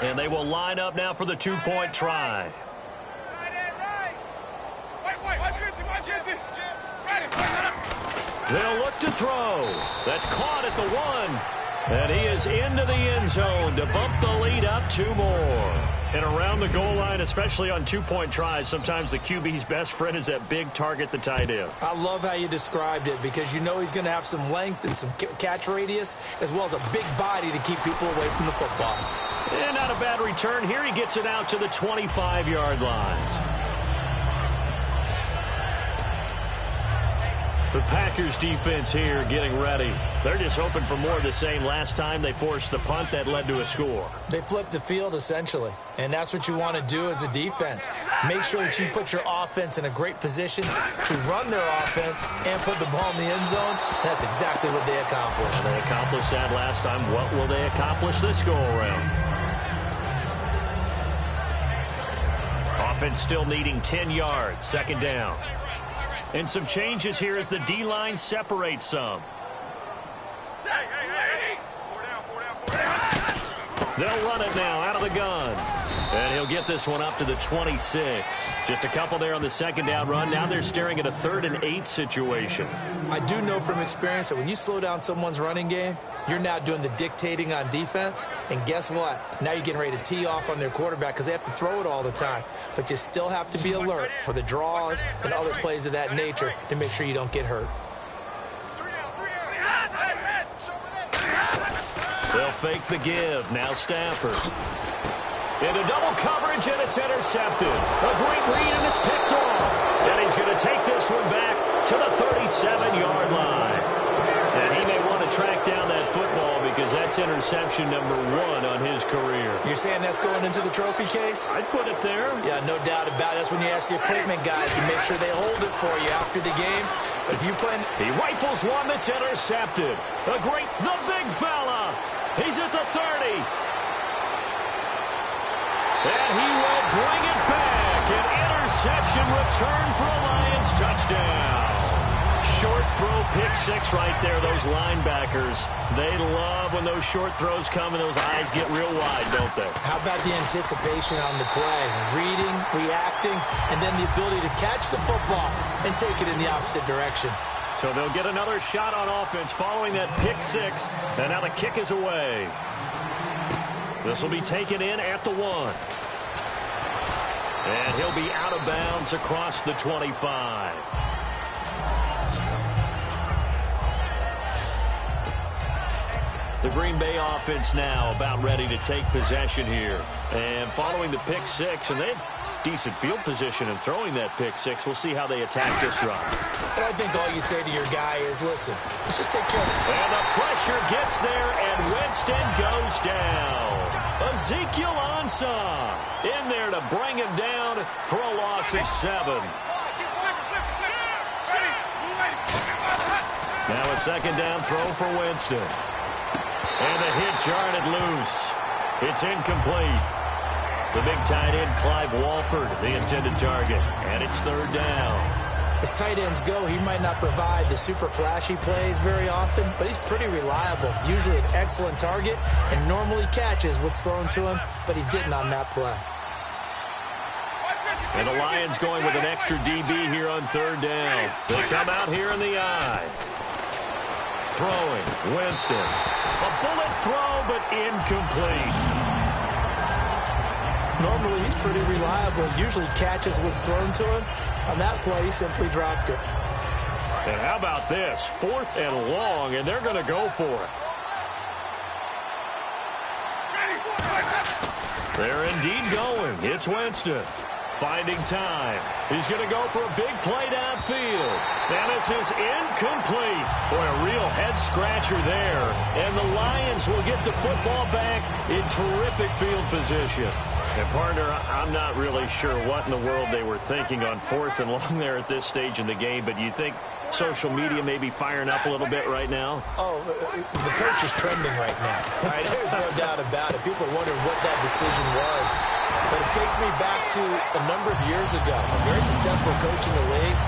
And they will line up now for the two-point try. They'll look to throw. That's caught at the 1. And he is into the end zone to bump the lead up 2 more. And around the goal line, especially on two-point tries, sometimes the QB's best friend is that big target, the tight end. I love how you described it because you know he's going to have some length and some catch radius as well as a big body to keep people away from the football. And not a bad return here. He gets it out to the 25-yard line. The Packers defense here getting ready. They're just hoping for more of the same. Last time they forced the punt that led to a score. They flipped the field, essentially. And that's what you want to do as a defense. Make sure that you put your offense in a great position to run their offense and put the ball in the end zone. That's exactly what they accomplished. They accomplished that last time. What will they accomplish this go-around? Offense still needing 10 yards. Second down. And some changes here as the D-line separates some. They'll run it now out of the gun. And he'll get this one up to the 26. Just a couple there on the second down run. Now they're staring at a 3rd and 8 situation. I do know from experience that when you slow down someone's running game, you're now doing the dictating on defense. And guess what? Now you're getting ready to tee off on their quarterback because they have to throw it all the time. But you still have to be alert for the draws and other plays of that nature to make sure you don't get hurt. They'll fake the give. Now Stafford. Into double coverage, and it's intercepted. A great read, and it's picked off. And he's going to take this one back to the 37-yard line. And he may want to track down that football because that's interception number 1 on his career. You're saying that's going into the trophy case? I'd put it there. Yeah, no doubt about it. That's when you ask the equipment guys to make sure they hold it for you after the game. But if you play... He rifles one that's intercepted. The big fella. He's at the 30. And he will bring it back. An interception return for a Lions touchdown. Short throw, pick 6 right there. Those linebackers, they love when those short throws come and those eyes get real wide, don't they? How about the anticipation on the play? Reading, reacting, and then the ability to catch the football and take it in the opposite direction. So they'll get another shot on offense following that pick 6. And now the kick is away. This will be taken in at the 1. And he'll be out of bounds across the 25. The Green Bay offense now about ready to take possession here. And following the pick 6, and they have decent field position and throwing that pick 6. We'll see how they attack this drive. But I think all you say to your guy is, listen, let's just take care of it. And the pressure gets there, and Winston goes down. Ezekiel Ansah in there to bring him down for a loss of 7. Now a second down throw for Winston. And the hit jarred it loose. It's incomplete. The big tight end, Clive Walford, the intended target. And it's 3rd down. As tight ends go, he might not provide the super flashy plays very often, but he's pretty reliable. Usually an excellent target and normally catches what's thrown to him, but he didn't on that play. And the Lions going with an extra DB here on 3rd down. They come out here in the eye. Throwing, Winston. A bullet throw, but incomplete. Normally, he's pretty reliable. Usually catches what's thrown to him. On that play, he simply dropped it. And how about this? 4th and long, and they're going to go for it. They're indeed going. It's Winston. Finding time. He's going to go for a big play downfield. And this is incomplete. Boy, a real head-scratcher there. And the Lions will get the football back in terrific field position. And, partner, I'm not really sure what in the world they were thinking on 4th and long there at this stage in the game, but you think social media may be firing up a little bit right now? Oh, the coach is trending right now. Right? There's no doubt about it. People are wondering what that decision was. But it takes me back to a number of years ago. A very successful coach in the league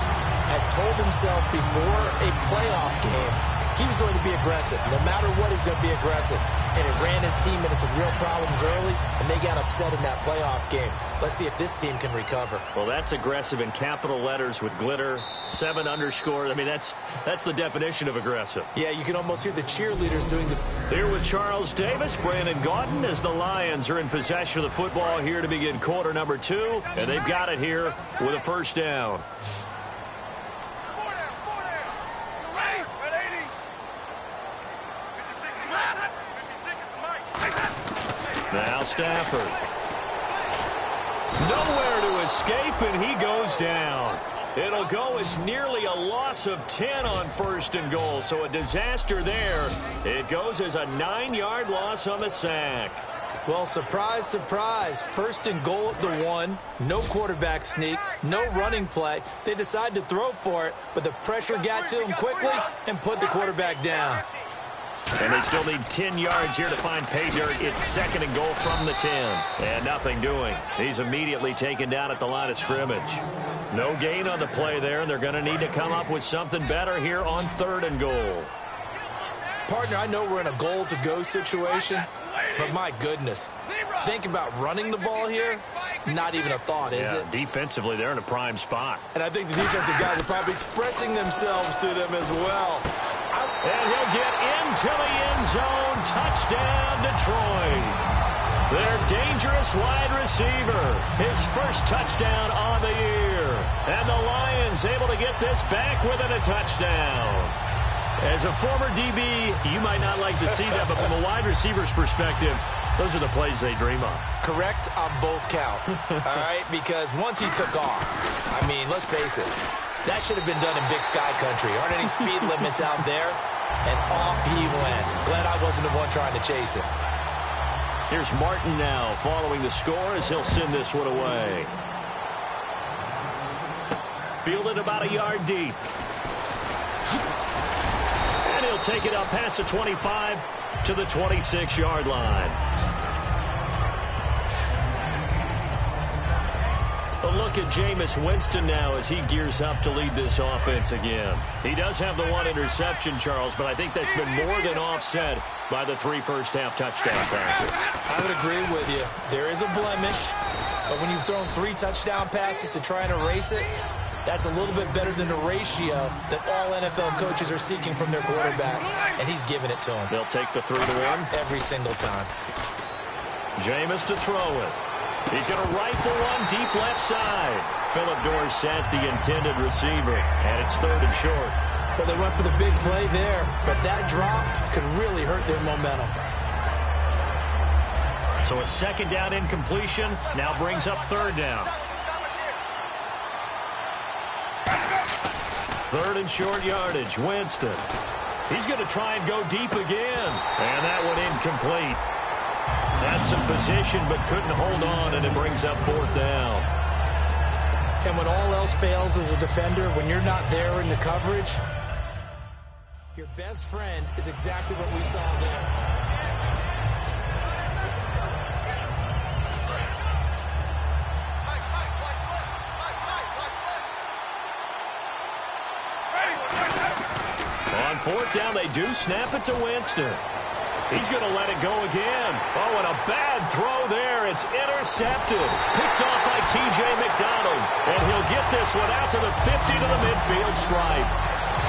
had told himself before a playoff game, He was going to be aggressive. No matter what, he's going to be aggressive. And it ran his team into some real problems early, and they got upset in that playoff game. Let's see if this team can recover. Well, that's aggressive in capital letters with glitter, 7 underscores. I mean, that's the definition of aggressive. Yeah, you can almost hear the cheerleaders doing the... Here with Charles Davis, Brandon Gaudin, as the Lions are in possession of the football here to begin quarter number 2, and they've got it here with a first down. Now Stafford. Nowhere to escape, and he goes down. It'll go as nearly a loss of 10 on first and goal, so a disaster there. It goes as a 9-yard loss on the sack. Well, surprise, surprise. First and goal at the 1. No quarterback sneak. No running play. They decide to throw for it, but the pressure got to him quickly and put the quarterback down. And they still need 10 yards here to find pay dirt. It's second and goal from the 10. And nothing doing. He's immediately taken down at the line of scrimmage. No gain on the play there, and they're going to need to come up with something better here on third and goal. Partner, I know we're in a goal-to-go situation, but my goodness. Think about running the ball here. Not even a thought, is it? Defensively, they're in a prime spot. And I think the defensive guys are probably expressing themselves to them as well. And he'll get into the end zone. Touchdown, Detroit. Their dangerous wide receiver. His first touchdown on the year. And the Lions able to get this back within a touchdown. As a former DB, you might not like to see that, but from a wide receiver's perspective, those are the plays they dream of. Correct on both counts, all right? Because once he took off, I mean, let's face it, that should have been done in Big Sky Country. Aren't any speed limits out there? And off he went. Glad I wasn't the one trying to chase him. Here's Martin now following the score as he'll send this one away. Fielded about a yard deep. And he'll take it up past the 25 to the 26-yard line. A look at Jameis Winston now as he gears up to lead this offense again. He does have the 1 interception, Charles, but I think that's been more than offset by the 3 first-half touchdown passes. I would agree with you. There is a blemish, but when you've thrown 3 touchdown passes to try and erase it, that's a little bit better than the ratio that all NFL coaches are seeking from their quarterbacks, and he's giving it to them. They'll take the 3 to 1. Every single time. Jameis to throw it. He's going to rifle one deep left side. Phillip Dorsett, the intended receiver, and it's third and short. Well, they went for the big play there, but that drop could really hurt their momentum. So a second down incompletion now brings up third down. Third and short yardage, Winston. He's going to try and go deep again. And that one incomplete. Had some position but couldn't hold on, and it brings up fourth down. And when all else fails as a defender, when you're not there in the coverage, your best friend is exactly what we saw there. On fourth down, they do snap it to Winston. He's going to let it go again. Oh, and a bad throw there. It's intercepted. Picked off by T.J. McDonald. And he'll get this one out to the 50 to the midfield stripe.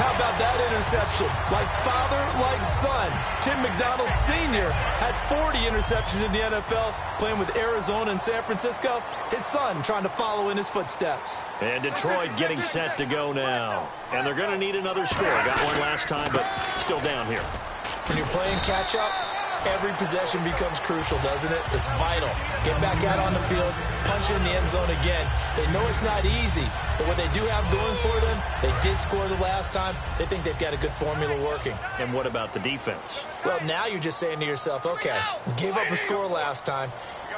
How about that interception? Like father, like son. Tim McDonald Sr. had 40 interceptions in the NFL playing with Arizona and San Francisco. His son trying to follow in his footsteps. And Detroit getting set to go now. And they're going to need another score. Got one last time, but still down here. When you're playing catch-up, every possession becomes crucial, doesn't it? It's vital. Get back out on the field, punch it in the end zone again. They know it's not easy, but what they do have going for them, they did score the last time. They think they've got a good formula working. And what about the defense? Well, now you're just saying to yourself, okay, we gave up a score last time.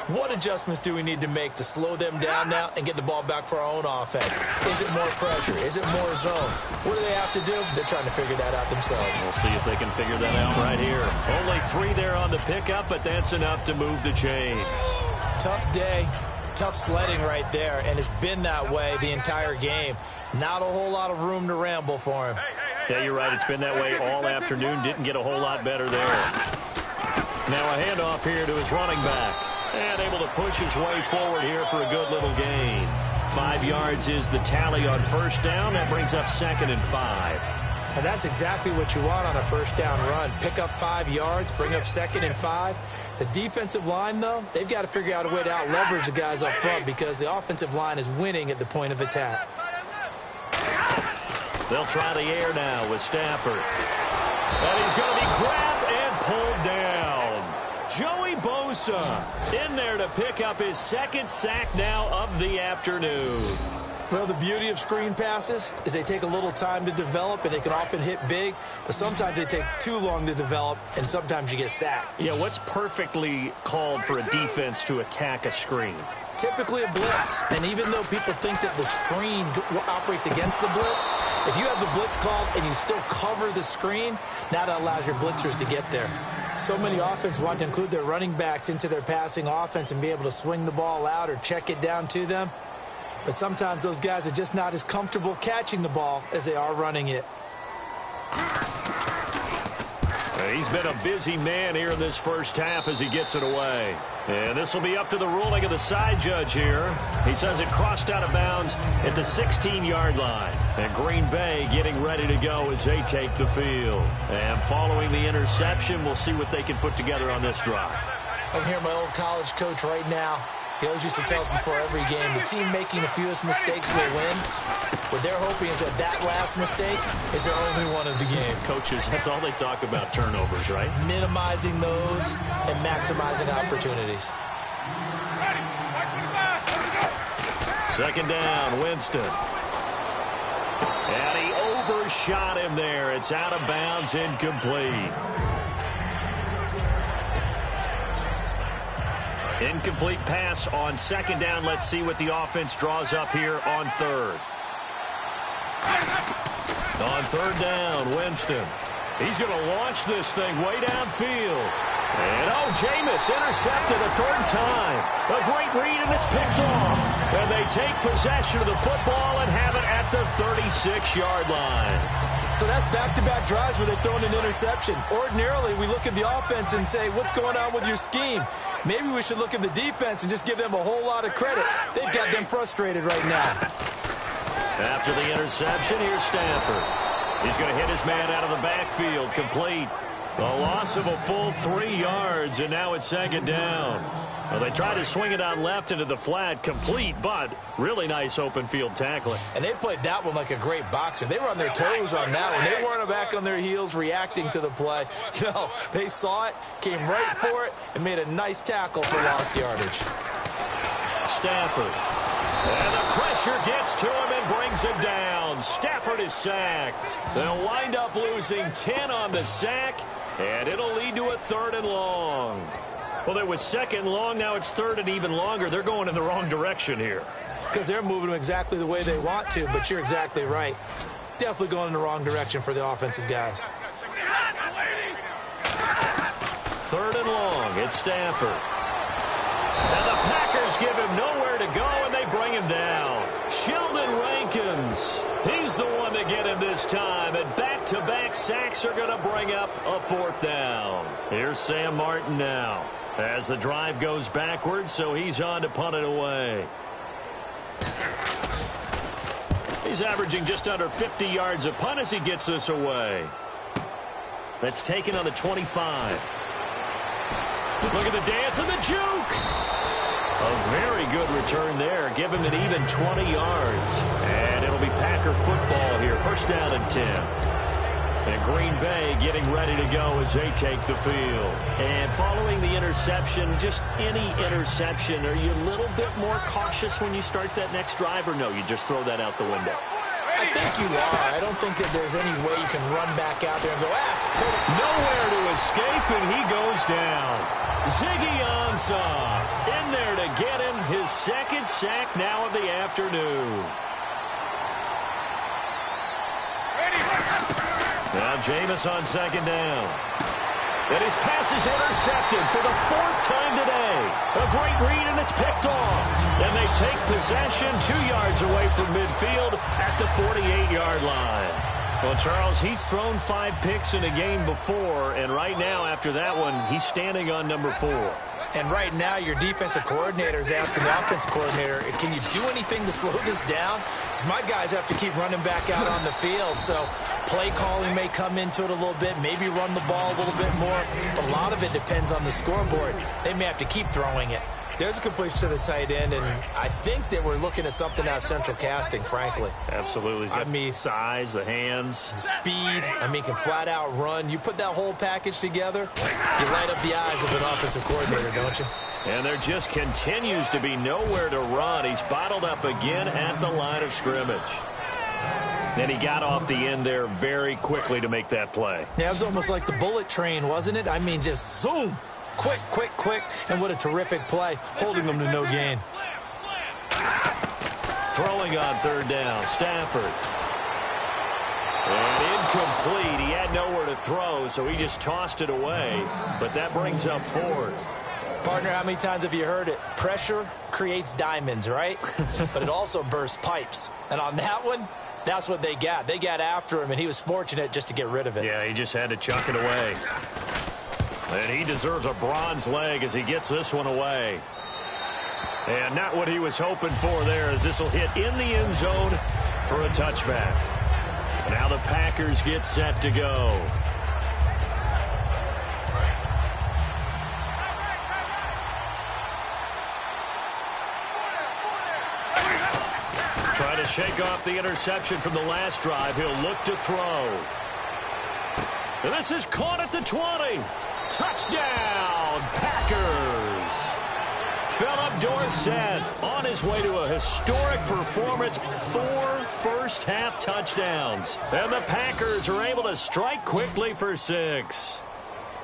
What adjustments do we need to make to slow them down now and get the ball back for our own offense? Is it more pressure? Is it more zone? What do they have to do? They're trying to figure that out themselves. We'll see if they can figure that out right here. Only 3 there on the pickup, but that's enough to move the chains. Tough day, tough sledding right there, and it's been that way the entire game. Not a whole lot of room to ramble for him. Yeah, you're right. It's been that way all afternoon. Didn't get a whole lot better there. Now a handoff here to his running back. And able to push his way forward here for a good little gain. 5 yards is the tally on first down. That brings up 2nd and 5. And that's exactly what you want on a first down run. Pick up 5 yards, bring up 2nd and 5. The defensive line, though, they've got to figure out a way to out-leverage the guys up front because the offensive line is winning at the point of attack. They'll try the air now with Stafford. And he's going to be grabbed and pulled down. Joey Bosa in there to pick up his 2nd sack now of the afternoon. Well, the beauty of screen passes is they take a little time to develop, and they can often hit big, but sometimes they take too long to develop, and sometimes you get sacked. Yeah, what's perfectly called for a defense to attack a screen? Typically a blitz, and even though people think that the screen operates against the blitz, if you have the blitz called and you still cover the screen, now that allows your blitzers to get there. So many offenses want to include their running backs into their passing offense and be able to swing the ball out or check it down to them. But sometimes those guys are just not as comfortable catching the ball as they are running it. He's been a busy man here in this first half as he gets it away. And this will be up to the ruling of the side judge here. He says it crossed out of bounds at the 16-yard line. And Green Bay getting ready to go as they take the field. And following the interception, we'll see what they can put together on this drive. I'm here, my old college coach right now. He always used to tell us before every game, the team making the fewest mistakes will win. What they're hoping is that last mistake is their only one of the game. Coaches, that's all they talk about, turnovers, right? Minimizing those and maximizing opportunities. 2nd down, Winston. And he overshot him there. It's out of bounds, incomplete. Incomplete pass on 2nd down. Let's see what the offense draws up here on 3rd. On 3rd down, Winston. He's going to launch this thing way downfield. And, Jameis intercepted a 3rd time. A great read, and it's picked off. And they take possession of the football and have it at the 36-yard line. So that's back-to-back drives where they're throwing an interception. Ordinarily, we look at the offense and say, what's going on with your scheme? Maybe we should look at the defense and just give them a whole lot of credit. They've got them frustrated right now. After the interception, here's Stafford. He's going to hit his man out of the backfield, complete. A loss of a full 3 yards, and now it's 2nd down. Well, they tried to swing it on left into the flat, complete, but really nice open field tackling. And they played that one like a great boxer. They were on their toes on that one. They weren't back on their heels reacting to the play. No, they saw it, came right for it, and made a nice tackle for lost yardage. Stafford. And the pressure gets to him and brings him down. Stafford is sacked. They'll wind up losing 10 on the sack, and it'll lead to a 3rd and long. Well, it was 2nd long. Now it's 3rd and even longer. They're going in the wrong direction here. Because they're moving them exactly the way they want to, but you're exactly right. Definitely going in the wrong direction for the offensive guys. 3rd and long. It's Stafford. And the Packers give him nowhere to go, and they bring him down. Sheldon Rankins. He's the one to get him this time, and back-to-back sacks are going to bring up a 4th down. Here's Sam Martin now as the drive goes backwards, so he's on to punt it away. He's averaging just under 50 yards a punt as he gets this away. That's taken on the 25. Look at the dance and the juke. A very good return there. Give him an even 20 yards. And it'll be Packer football here. 1st down and 10. And Green Bay getting ready to go as they take the field. And following the interception, just any interception, are you a little bit more cautious when you start that next drive, or no, you just throw that out the window? I think you are. I don't think that there's any way you can run back out there and go, Nowhere to escape, and he goes down. Ziggy Ansah in there to get him his 2nd sack now of the afternoon. Now Jameis on 2nd down. And his pass is intercepted for the 4th time today. A great read, and it's picked off. And they take possession 2 yards away from midfield at the 48-yard line. Well, Charles, he's thrown 5 picks in a game before, and right now, after that one, he's standing on number 4. And right now, your defensive coordinator is asking the offensive coordinator, can you do anything to slow this down? Because my guys have to keep running back out on the field. So play calling may come into it a little bit, maybe run the ball a little bit more. But a lot of it depends on the scoreboard. They may have to keep throwing it. There's a completion to the tight end, and I think that we're looking at something out of central casting, frankly. Absolutely. I mean, size, the hands. Speed. I mean, can flat out run. You put that whole package together, you light up the eyes of an offensive coordinator, don't you? And there just continues to be nowhere to run. He's bottled up again at the line of scrimmage. And he got off the end there very quickly to make that play. Yeah, it was almost like the bullet train, wasn't it? I mean, just zoom. Quick, quick, quick, and what a terrific play, holding them to no gain. Throwing on 3rd down, Stafford. And incomplete. He had nowhere to throw, so he just tossed it away. But that brings up 4th. Partner, how many times have you heard it? Pressure creates diamonds, right? But it also bursts pipes. And on that one, that's what they got. They got after him, and he was fortunate just to get rid of it. Yeah, he just had to chuck it away. And he deserves a bronze leg as he gets this one away. And not what he was hoping for there, as this will hit in the end zone for a touchback. Now the Packers get set to go. Trying to shake off the interception from the last drive. He'll look to throw. And this is caught at the 20. Touchdown, Packers. Philip Dorsett on his way to a historic performance, 4 first-half touchdowns. And the Packers are able to strike quickly for 6.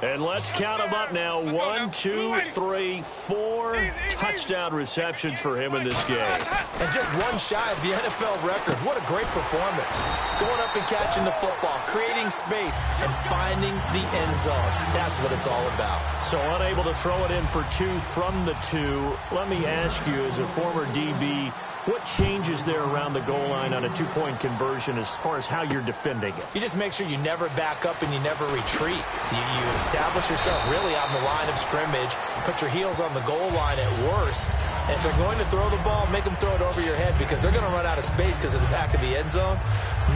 And let's count them up now. 1, 2, 3, 4 touchdown receptions for him in this game. And just one shy of the NFL record. What a great performance. Going up and catching the football, creating space, and finding the end zone. That's what it's all about. So unable to throw it in for 2 from the 2. Let me ask you, as a former DB, what changes there around the goal line on a 2-point conversion as far as how you're defending it? You just make sure you never back up and you never retreat. You establish yourself really on the line of scrimmage, put your heels on the goal line at worst, and if they're going to throw the ball, make them throw it over your head because they're going to run out of space because of the back of the end zone.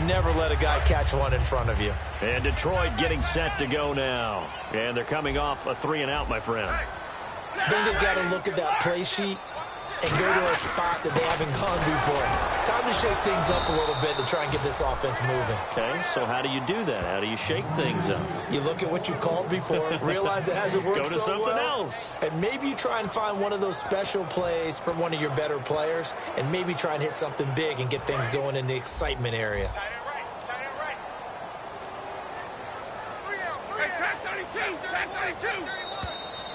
Never let a guy catch one in front of you. And Detroit getting set to go now. And they're coming off a 3-and-out, my friend. I think they've got to look at that play sheet and go to a spot that they haven't gone before. Time to shake things up a little bit to try and get this offense moving. Okay, so how do you do that? How do you shake things up? You look at what you called before, realize it hasn't worked go to so something well, else. and maybe you try and find one of those special plays from one of your better players, and maybe try and hit something big and get things going in the excitement area.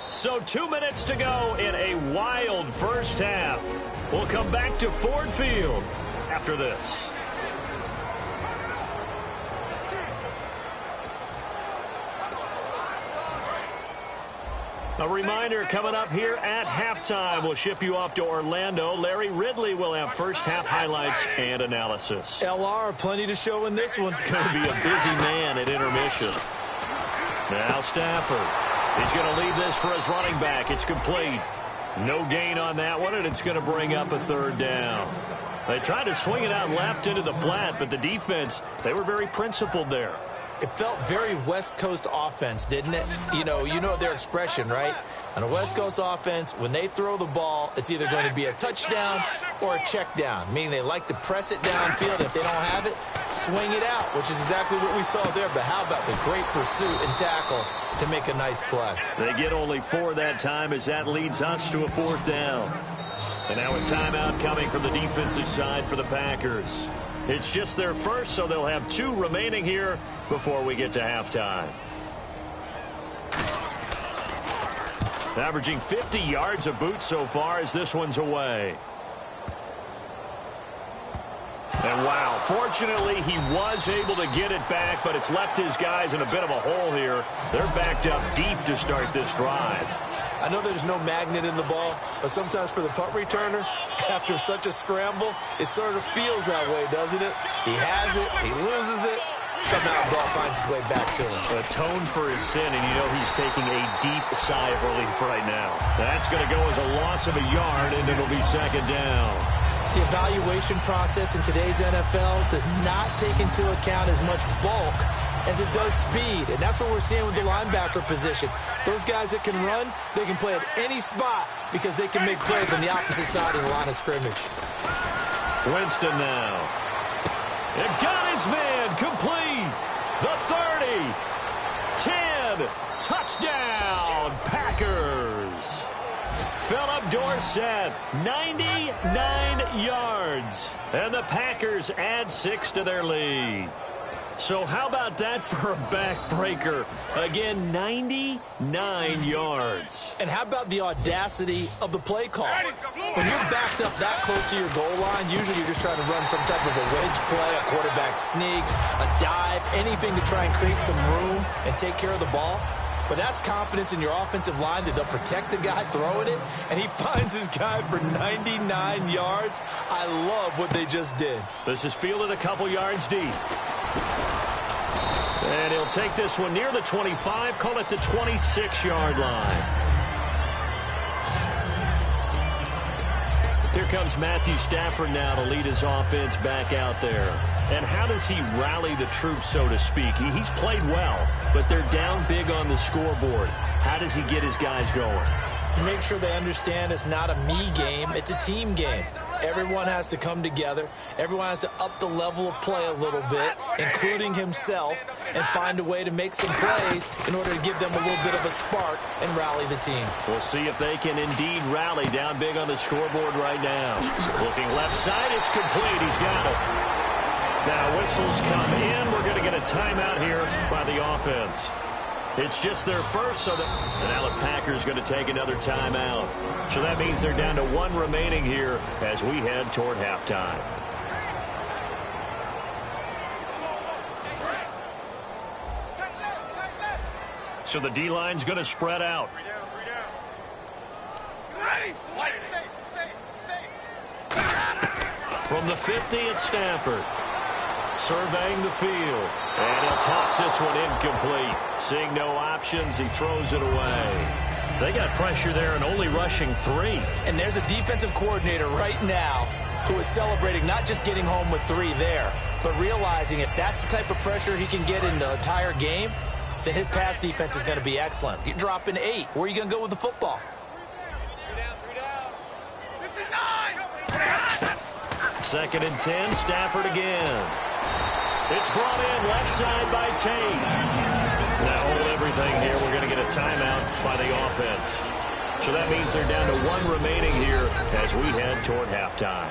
So 2 minutes to go in a wild first half. We'll come back to Ford Field after this. A reminder coming up here at halftime. We'll ship you off to Orlando. Larry Ridley will have first half highlights and analysis. LR, plenty to show in this one. Going to be a busy man at intermission. Now Stafford. He's going to leave this for his running back. It's complete. No gain on that one, and it's going to bring up a 3rd down. They tried to swing it out left into the flat, but the defense, they were very principled there. It felt very West Coast offense, didn't it? You know their expression, right? On a West Coast offense, when they throw the ball, it's either going to be a touchdown or a check down, meaning they like to press it downfield. If they don't have it, swing it out, which is exactly what we saw there. But how about the great pursuit and tackle to make a nice play? They get only 4 that time as that leads us to a 4th down. And now a timeout coming from the defensive side for the Packers. It's just their first, so they'll have 2 remaining here before we get to halftime. Averaging 50 yards a boot so far as this one's away. And wow, fortunately he was able to get it back, but it's left his guys in a bit of a hole here. They're backed up deep to start this drive. I know there's no magnet in the ball, but sometimes for the punt returner, after such a scramble, it sort of feels that way, doesn't it? He has it, he loses it, somehow the ball finds its way back to him. Atone for his sin, and you know he's taking a deep sigh of relief right now. That's going to go as a loss of a yard, and it'll be second down. The evaluation process in today's NFL does not take into account as much bulk as it does speed, and that's what we're seeing with the linebacker position. Those guys that can run, they can play at any spot because they can make plays on the opposite side of the line of scrimmage. Winston now. It got his man complete. The 30. 10. Touchdown, Packers. Philip Dorsett, 99 yards. And the Packers add 6 to their lead. So how about that for a backbreaker? Again, 99 yards. And how about the audacity of the play call? When you're backed up that close to your goal line, usually you're just trying to run some type of a wedge play, a quarterback sneak, a dive, anything to try and create some room and take care of the ball. But that's confidence in your offensive line that they'll protect the guy throwing it, and he finds his guy for 99 yards. I love what they just did. This is fielded a couple yards deep. And he'll take this one near the 25, call it the 26-yard line. Here comes Matthew Stafford now to lead his offense back out there. And how does he rally the troops, so to speak? He's played well, but they're down big on the scoreboard. How does he get his guys going? To make sure they understand it's not a me game, it's a team game. Everyone has to come together. Everyone has to up the level of play a little bit, including himself, and find a way to make some plays in order to give them a little bit of a spark and rally the team. We'll see if they can indeed rally down big on the scoreboard right now. Looking left side, it's complete. He's got it. Now whistles come in. We're going to get a timeout here by the offense. It's just their first, so and now the Packers going to take another timeout. So that means they're down to 1 remaining here as we head toward halftime. So the D-line's going to spread out. From the 50, it's Stafford. Surveying the field. And he'll toss this one incomplete. Seeing no options, he throws it away. They got pressure there and only rushing 3. And there's a defensive coordinator right now who is celebrating not just getting home with 3 there, but realizing if that's the type of pressure he can get in the entire game, then his pass defense is going to be excellent. You're dropping 8. Where are you going to go with the football? 2nd and 10, Stafford again. It's brought in left side by Tate. Now hold everything here. We're going to get a timeout by the offense. So that means they're down to 1 remaining here as we head toward halftime.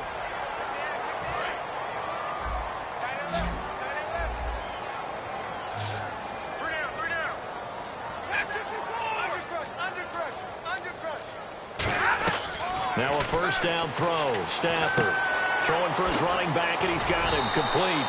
Now a first down throw. Stafford throwing for his running back, and he's got him complete.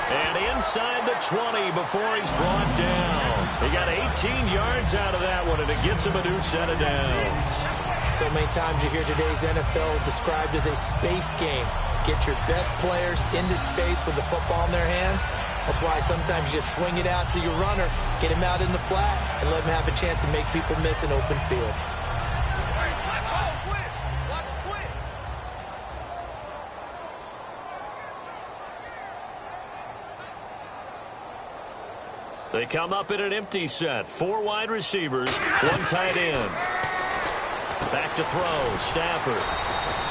And inside the 20 before he's brought down. He got 18 yards out of that one, and it gets him a new set of downs. So many times you hear today's NFL described as a space game. Get your best players into space with the football in their hands. That's why sometimes you just swing it out to your runner, get him out in the flat, and let him have a chance to make people miss an open field. They come up in an empty set. 4 wide receivers, 1 tight end. Back to throw. Stafford.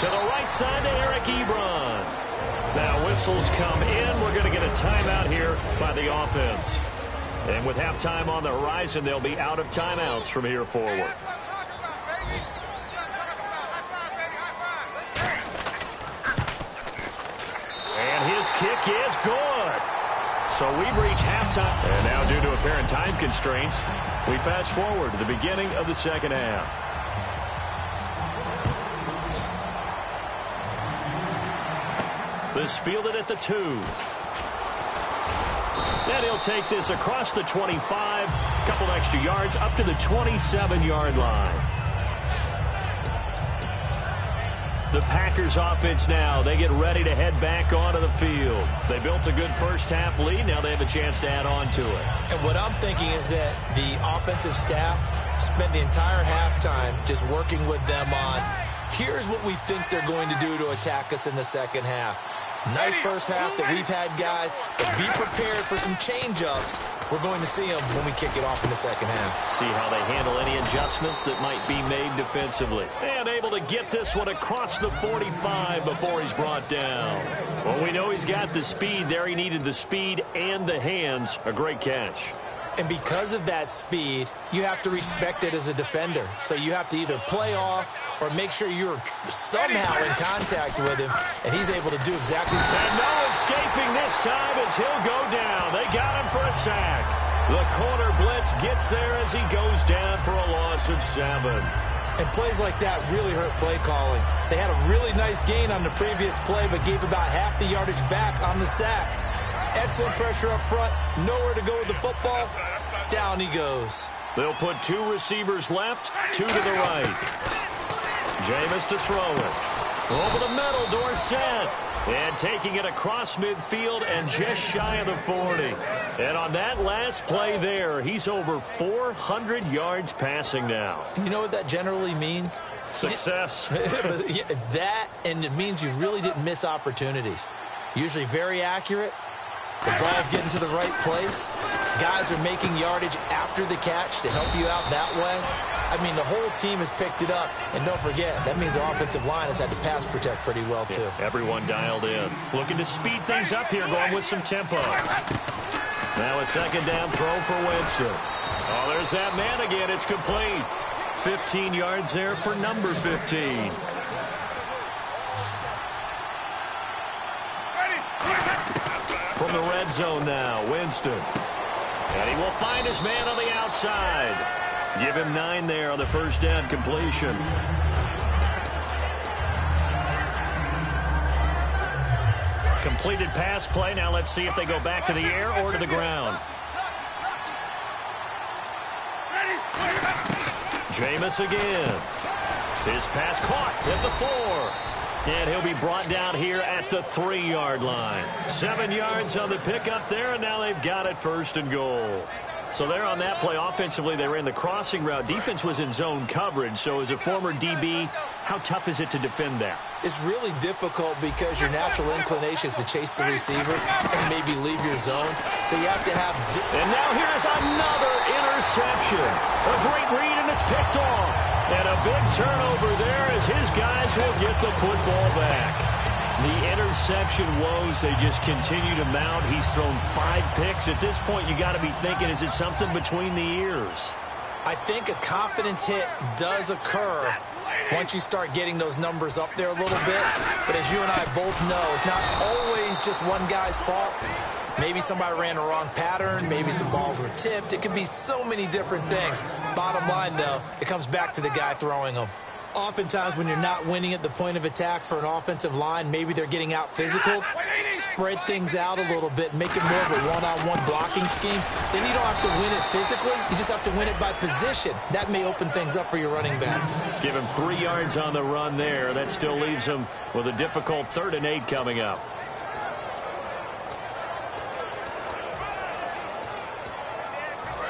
To the right side to Eric Ebron. Now whistles come in. We're going to get a timeout here by the offense. And with halftime on the horizon, they'll be out of timeouts from here forward. And his kick is good. So we've reached halftime. And now, due to apparent time constraints, we fast forward to the beginning of the second half. This fielded at the 2. And he'll take this across the 25, a couple extra yards, up to the 27-yard line. The Packers offense now, they get ready to head back onto the field. They built a good first-half lead. Now they have a chance to add on to it. And what I'm thinking is that the offensive staff spent the entire halftime just working with them on, here's what we think they're going to do to attack us in the second half. Nice first half that we've had, guys, but be prepared for some change-ups. We're going to see them when we kick it off in the second half. See how they handle any adjustments that might be made defensively. And able to get this one across the 45 before he's brought down. Well, we know he's got the speed there. He needed the speed and the hands. A great catch. And because of that speed, you have to respect it as a defender. So you have to either play off or make sure you're somehow in contact with him, and he's able to do exactly that. And no escaping this time as he'll go down. They got him for a sack. The corner blitz gets there as he goes down for a loss of 7. And plays like that really hurt play calling. They had a really nice gain on the previous play, but gave about half the yardage back on the sack. Excellent pressure up front, nowhere to go with the football. Down he goes. They'll put 2 receivers left, 2 to the right. Jameis to throw it. Over the middle, Dorsett. And taking it across midfield and just shy of the 40. And on that last play there, he's over 400 yards passing now. You know what that generally means? Success. That, and it means you really didn't miss opportunities. Usually very accurate. The ball's getting to the right place. Guys are making yardage after the catch to help you out that way. I mean, the whole team has picked it up. And don't forget, that means the offensive line has had to pass protect pretty well, too. Yeah, everyone dialed in. Looking to speed things up here, going with some tempo. Now a second down throw for Winston. Oh, there's that man again. It's complete. 15 yards there for number 15. From the red zone now, Winston. And he will find his man on the outside. Give him 9 there on the first down completion. Completed pass play. Now let's see if they go back to the air or to the ground. Jameis again. His pass caught at the 4. And he'll be brought down here at the 3-yard line. 7 yards on the pickup there, and now they've got it first and goal. So there on that play, offensively, they ran the crossing route. Defense was in zone coverage. So as a former DB, how tough is it to defend that? It's really difficult because your natural inclination is to chase the receiver and maybe leave your zone. So you have to have... And now here's another interception. A great read, and it's picked off. And a big turnover there as his guys will get the football back. The interception woes, they just continue to mount. He's thrown 5 picks. At this point, you got to be thinking, is it something between the ears? I think a confidence hit does occur once you start getting those numbers up there a little bit. But as you and I both know, it's not always just one guy's fault. Maybe somebody ran a wrong pattern. Maybe some balls were tipped. It could be so many different things. Bottom line, though, it comes back to the guy throwing them. Oftentimes when you're not winning at the point of attack for an offensive line, maybe they're getting out physical. Spread things out a little bit, make it more of a one-on-one blocking scheme. Then you don't have to win it physically. You just have to win it by position. That may open things up for your running backs. Give him 3 yards on the run there. That still leaves him with a difficult 3rd and 8 coming up.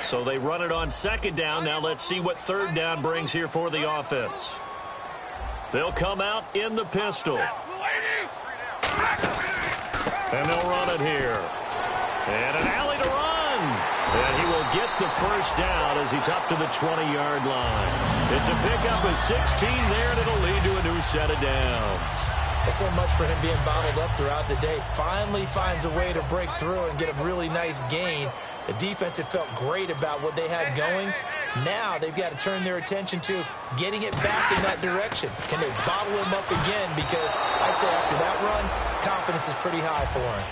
So they run it on 2nd down. Now let's see what 3rd down brings here for the offense. They'll come out in the pistol. And they'll run it here. And an alley to run. And he will get the first down as he's up to the 20-yard line. It's a pickup of 16 there, and it'll lead to a new set of downs. So much for him being bottled up throughout the day. Finally finds a way to break through and get a really nice gain. The defense had felt great about what they had going. Now they've got to turn their attention to getting it back in that direction. Can they bottle him up again? Because I'd say after that run, confidence is pretty high for him.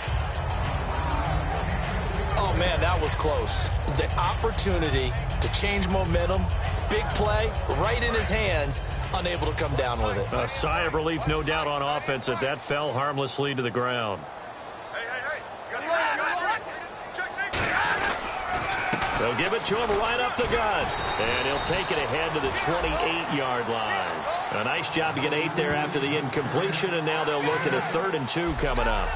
Oh, man, that was close. The opportunity to change momentum, big play, right in his hands, unable to come down with it. A sigh of relief, no doubt, on offense that that fell harmlessly to the ground. They'll give it to him right up the gut. And he'll take it ahead to the 28-yard line. A nice job to get 8 there after the incompletion, and now they'll look at a 3rd and 2 coming up.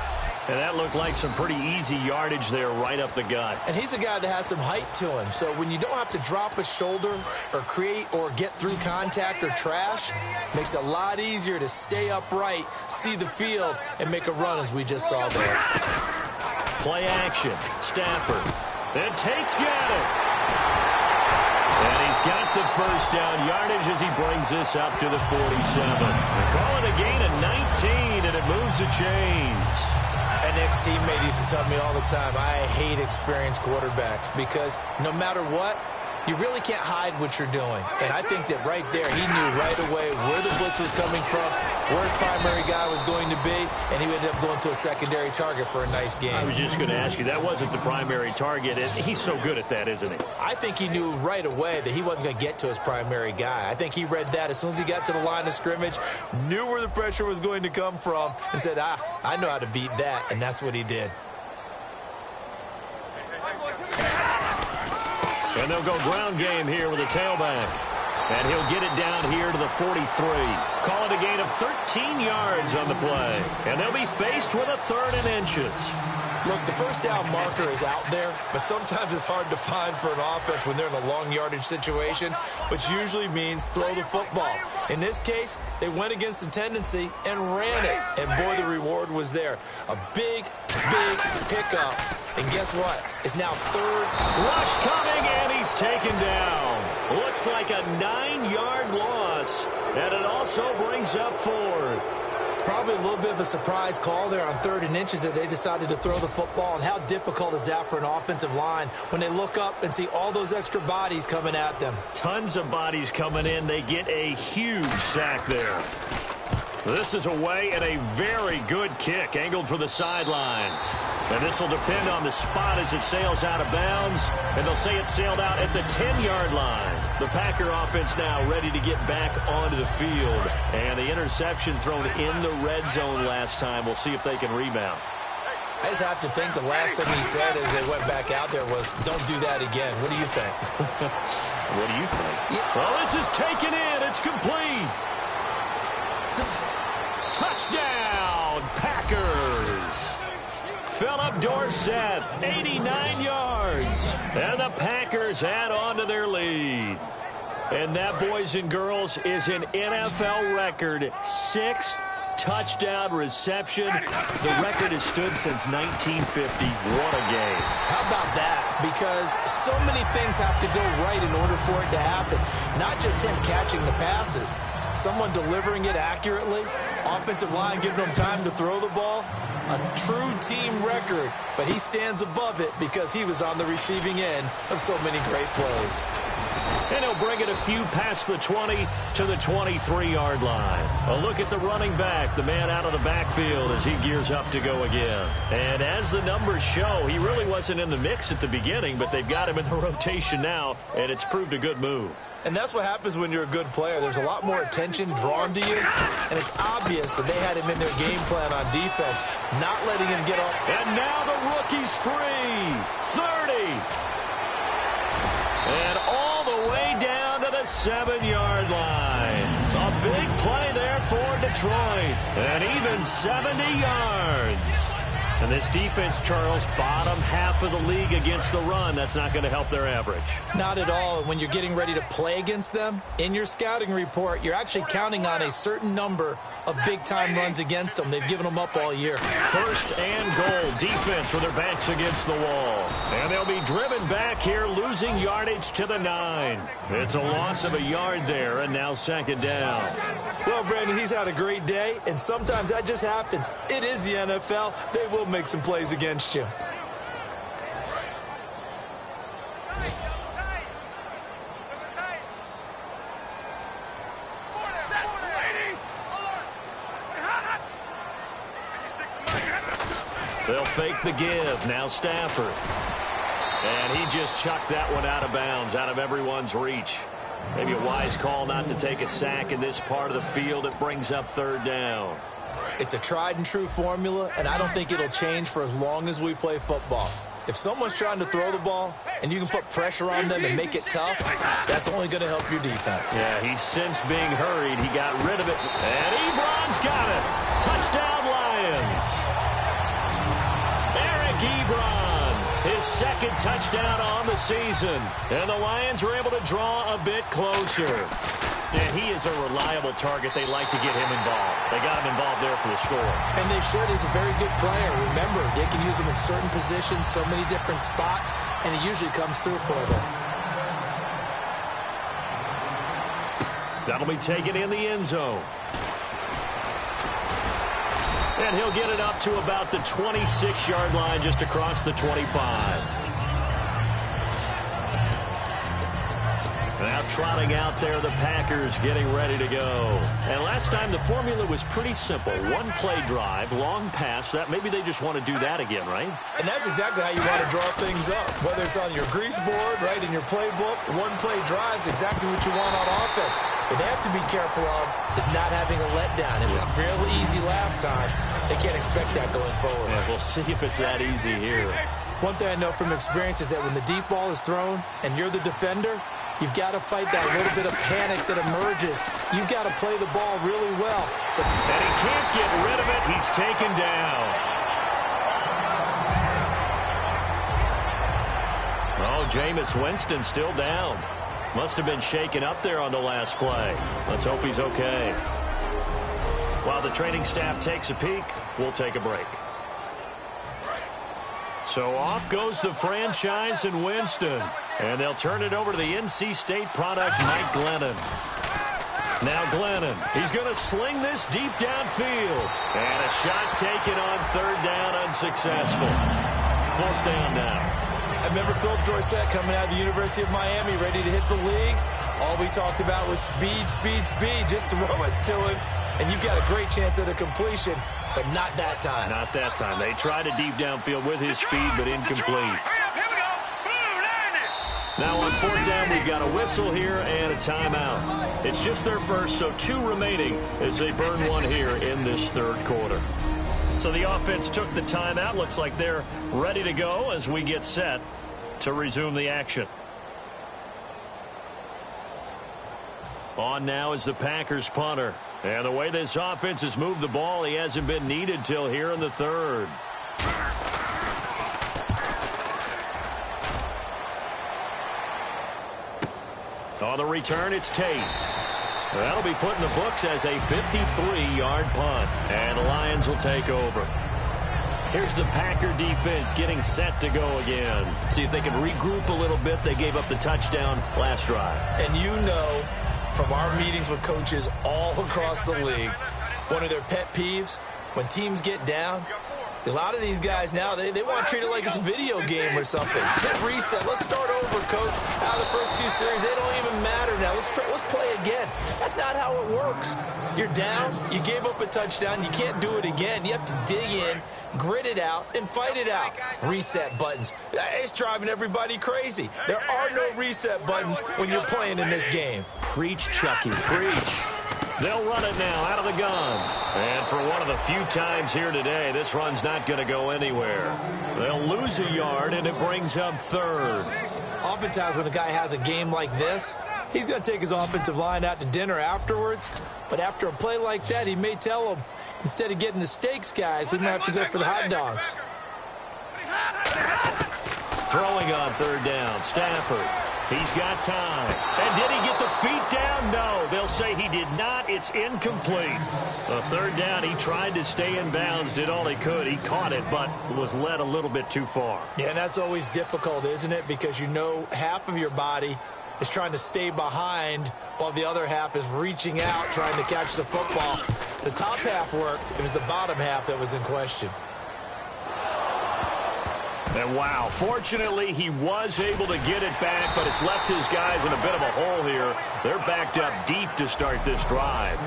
And that looked like some pretty easy yardage there right up the gut. And he's a guy that has some height to him. So when you don't have to drop a shoulder or create or get through contact or trash, makes it a lot easier to stay upright, see the field, and make a run as we just saw there. Play action. Stafford. And Tate's got it. And he's got the first down yardage as he brings this up to the 47. They call it a gain of 19, and it moves the chains. An ex-teammate used to tell me all the time, I hate experienced quarterbacks because no matter what, you really can't hide what you're doing. And I think that right there, he knew right away where the blitz was coming from, where his primary guy was going to be, and he ended up going to a secondary target for a nice game. I was just going to ask you, that wasn't the primary target, and he's so good at that, isn't he? I think he knew right away that he wasn't going to get to his primary guy. I think he read that as soon as he got to the line of scrimmage, knew where the pressure was going to come from, and said, I know how to beat that, and that's what he did. And they'll go ground game here with a tailback. And he'll get it down here to the 43. Call it a gain of 13 yards on the play. And they'll be faced with a 3rd and inches. Look, the first down marker is out there, but sometimes it's hard to find for an offense when they're in a long yardage situation, which usually means throw the football. In this case, they went against the tendency and ran it. And, boy, the reward was there. A big, big pickup. And guess what? It's now 3rd. Rush coming, and he's taken down. Looks like a 9-yard loss, and it also brings up 4th. Probably a little bit of a surprise call there on 3rd and inches that they decided to throw the football. And how difficult is that for an offensive line when they look up and see all those extra bodies coming at them? Tons of bodies coming in. They get a huge sack there. This is away and a very good kick angled for the sidelines. And this will depend on the spot as it sails out of bounds. And they'll say it sailed out at the 10-yard line. The Packer offense now ready to get back onto the field. And the interception thrown in the red zone last time. We'll see if they can rebound. I just have to think the last thing he said as they went back out there was, don't do that again. What do you think? What do you think? Yeah. Well, this is taken in. It's complete. Touchdown, Packers. Philip Dorsett, 89 yards. And the Packers add on to their lead. And that, boys and girls, is an NFL record 6th touchdown reception. The record has stood since 1950. What a game. How about that? Because so many things have to go right in order for it to happen. Not just him catching the passes. Someone delivering it accurately. Offensive line giving them time to throw the ball. A true team record. But he stands above it because he was on the receiving end of so many great plays. And he'll bring it a few past the 20 to the 23-yard line. A look at the running back, the man out of the backfield as he gears up to go again. And as the numbers show, he really wasn't in the mix at the beginning, but they've got him in the rotation now, and it's proved a good move. And that's what happens when you're a good player. There's a lot more attention drawn to you, and it's obvious that they had him in their game plan on defense, not letting him get off. And now the rookie's free. 30. And all the way down to the 7-yard line. A big play there for Detroit. And even 70 yards. And this defense, Charles, bottom half of the league against the run. That's not going to help their average. Not at all. When you're getting ready to play against them, in your scouting report, you're actually counting on a certain number of big-time runs against them. They've given them up all year. 1st and goal. Defense with their backs against the wall. And they'll be driven back here, losing yardage to the 9. It's a loss of a yard there, and now 2nd down. Well, Brandon, he's had a great day, and sometimes that just happens. It is the NFL. They will make some plays against you. They'll fake the give. Now Stafford. And he just chucked that one out of bounds, out of everyone's reach. Maybe a wise call not to take a sack in this part of the field. It brings up 3rd down. It's a tried and true formula, and I don't think it'll change for as long as we play football. If someone's trying to throw the ball and you can put pressure on them and make it tough, that's only going to help your defense. Yeah, he's since being hurried. He got rid of it. And Ebron's got it. Touchdown, Lions. Eric Ebron, his second touchdown on the season. And the Lions are able to draw a bit closer. And he is a reliable target. They like to get him involved. They got him involved there for the score. And they should. He's a very good player. Remember, they can use him in certain positions, so many different spots, and he usually comes through for them. That'll be taken in the end zone. And he'll get it up to about the 26-yard line, just across the 25. Now trotting out there, the Packers getting ready to go. And last time the formula was pretty simple. One play drive, long pass. That maybe they just want to do that again, right? And that's exactly how you want to draw things up. Whether it's on your grease board, right, in your playbook, one play drive is exactly what you want on offense. What they have to be careful of is not having a letdown. It was fairly easy last time. They can't expect that going forward. Yeah, we'll see if it's that easy here. One thing I know from experience is that when the deep ball is thrown and you're the defender, you've got to fight that little bit of panic that emerges. You've got to play the ball really well. And he can't get rid of it. He's taken down. Oh, Jameis Winston still down. Must have been shaken up there on the last play. Let's hope he's okay. While the training staff takes a peek, we'll take a break. So off goes the franchise and Winston. And they'll turn it over to the NC State product, Mike Glennon. Now Glennon, he's going to sling this deep downfield. And a shot taken on third down, unsuccessful. Fourth down now. I remember Phil Dorsett coming out of the University of Miami, ready to hit the league. All we talked about was speed, speed, speed. Just throw it to him, and you've got a great chance at a completion, but not that time. Not that time. They tried a deep downfield with his speed, but incomplete. Now on fourth down, we've got a whistle here and a timeout. It's just their first, so 2 remaining as they burn one here in this third quarter. So the offense took the timeout. Looks like they're ready to go as we get set to resume the action. On now is the Packers punter. And the way this offense has moved the ball, he hasn't been needed till here in the third. On the return, it's Tate. That'll be put in the books as a 53-yard punt. And the Lions will take over. Here's the Packer defense getting set to go again. See if they can regroup a little bit. They gave up the touchdown last drive. And you know from our meetings with coaches all across the league, one of their pet peeves, when teams get down, a lot of these guys now, they want to treat it like it's a video game or something. Hit reset. Let's start over, coach. Out of the first 2 series, they don't even matter now. Let's play again. That's not how it works. You're down. You gave up a touchdown. You can't do it again. You have to dig in, grit it out, and fight it out. Reset buttons. It's driving everybody crazy. There are no reset buttons when you're playing in this game. Preach, Chucky. Preach. They'll run it now out of the gun. And for one of the few times here today, this run's not going to go anywhere. They'll lose a yard, and it brings up third. Oftentimes when a guy has a game like this, he's going to take his offensive line out to dinner afterwards. But after a play like that, he may tell them, instead of getting the steaks, guys, we might have to go for the hot dogs. Throwing on third down, Stafford. He's got time. And did he get the feet down? No. They'll say he did not. It's incomplete. The third down, he tried to stay in bounds, did all he could. He caught it, but was led a little bit too far. Yeah, and that's always difficult, isn't it? Because you know half of your body is trying to stay behind while the other half is reaching out, trying to catch the football. The top half worked. It was the bottom half that was in question. And wow, fortunately he was able to get it back, but it's left his guys in a bit of a hole here. They're backed up deep to start this drive.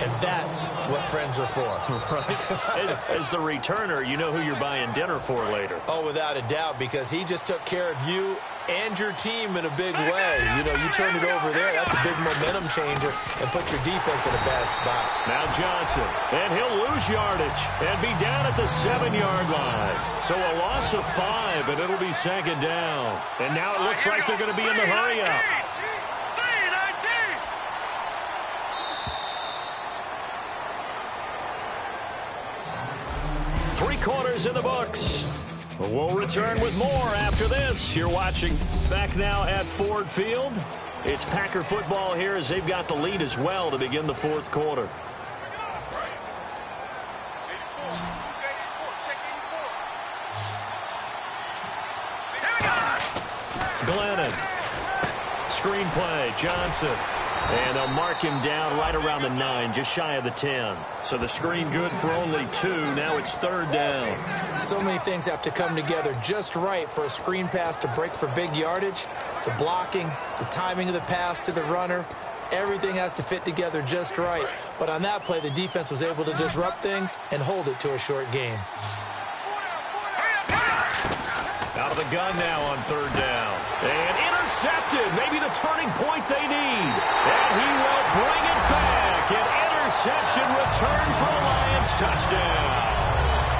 And that's what friends are for. Right. As the returner, you know who you're buying dinner for later. Oh, without a doubt, because he just took care of you and your team in a big way. You know, you turn it over there, that's a big momentum changer and put your defense in a bad spot. Now Johnson, and he'll lose yardage and be down at the 7-yard line. So a loss of 5, and it'll be second down. And now it looks like they're going to be in the hurry-up. Three quarters in the books. We'll return with more after this. You're watching back now at Ford Field. It's Packer football here as they've got the lead as well to begin the fourth quarter. Glennon. Screenplay. Johnson. And they'll mark him down right around the 9, just shy of the 10. So the screen good for only 2. Now it's third down. So many things have to come together just right for a screen pass to break for big yardage. The blocking, the timing of the pass to the runner, everything has to fit together just right. But on that play, the defense was able to disrupt things and hold it to a short game. Out of the gun now on third down. And intercepted. Maybe the turning point they need. And he will bring it back. An interception return for a Lions touchdown.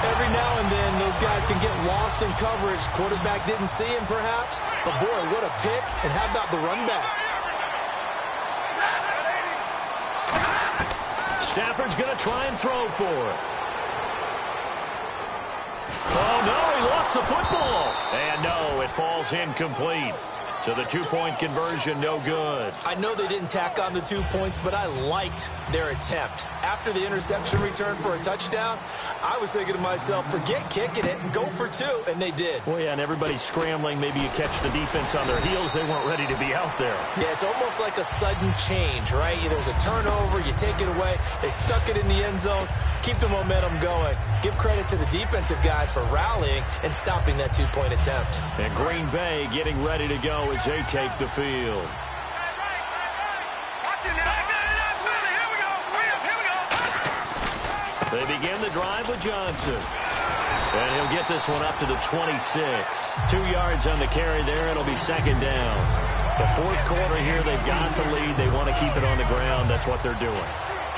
Every now and then, those guys can get lost in coverage. Quarterback didn't see him, perhaps. But, boy, what a pick. And how about the run back? Stafford's going to try and throw for it. Oh, no, he lost the football. And no, it falls incomplete. So the two-point conversion, no good. I know they didn't tack on the 2 points, but I liked their attempt. After the interception return for a touchdown, I was thinking to myself, forget kicking it and go for 2, and they did. Well, yeah, and everybody's scrambling. Maybe you catch the defense on their heels. They weren't ready to be out there. Yeah, it's almost like a sudden change, right? There's a turnover, you take it away. They stuck it in the end zone. Keep the momentum going. Give credit to the defensive guys for rallying and stopping that 2-point attempt. And Green Bay getting ready to go as they take the field. They begin the drive with Johnson. And he'll get this one up to the 26. 2 yards on the carry there. It'll be second down. The fourth quarter here, they've got the lead. They want to keep it on the ground. That's what they're doing.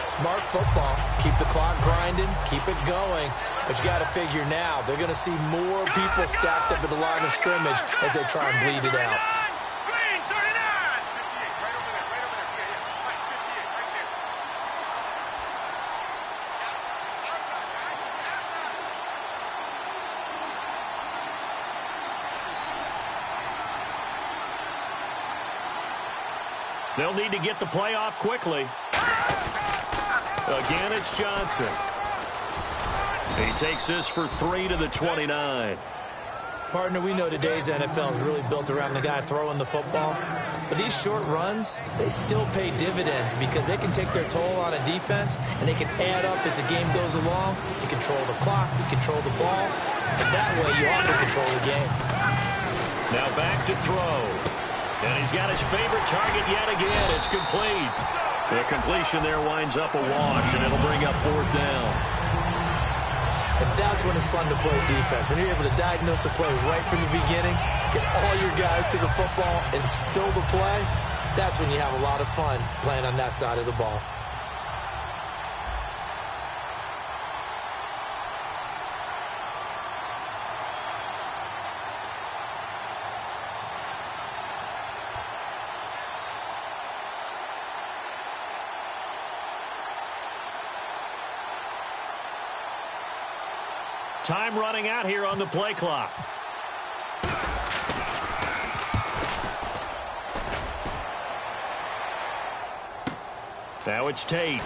Smart football. Keep the clock grinding. Keep it going. But you got to figure now, they're going to see more people stacked up at the line of scrimmage as they try and bleed it out. They'll need to get the play off quickly. Again, it's Johnson. He takes this for 3 to the 29. Partner, we know today's NFL is really built around the guy throwing the football. But these short runs, they still pay dividends because they can take their toll on a defense and they can add up as the game goes along. You control the clock, you control the ball, and that way you also control the game. Now back to throw. And he's got his favorite target yet again. It's complete. The completion there winds up a wash, and it'll bring up fourth down. And that's when it's fun to play defense. When you're able to diagnose a play right from the beginning, get all your guys to the football and spill the play, that's when you have a lot of fun playing on that side of the ball. Time running out here on the play clock. Now it's Tate.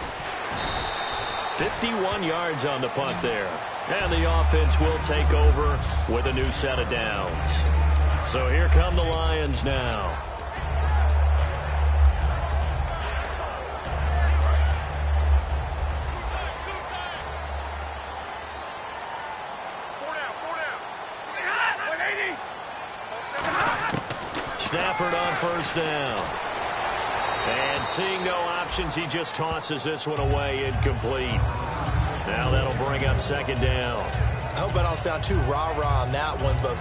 51 yards on the punt there. And the offense will take over with a new set of downs. So here come the Lions now. Stafford on first down. And seeing no options, he just tosses this one away, incomplete. Now that'll bring up second down. I hope I don't sound too rah-rah on that one, but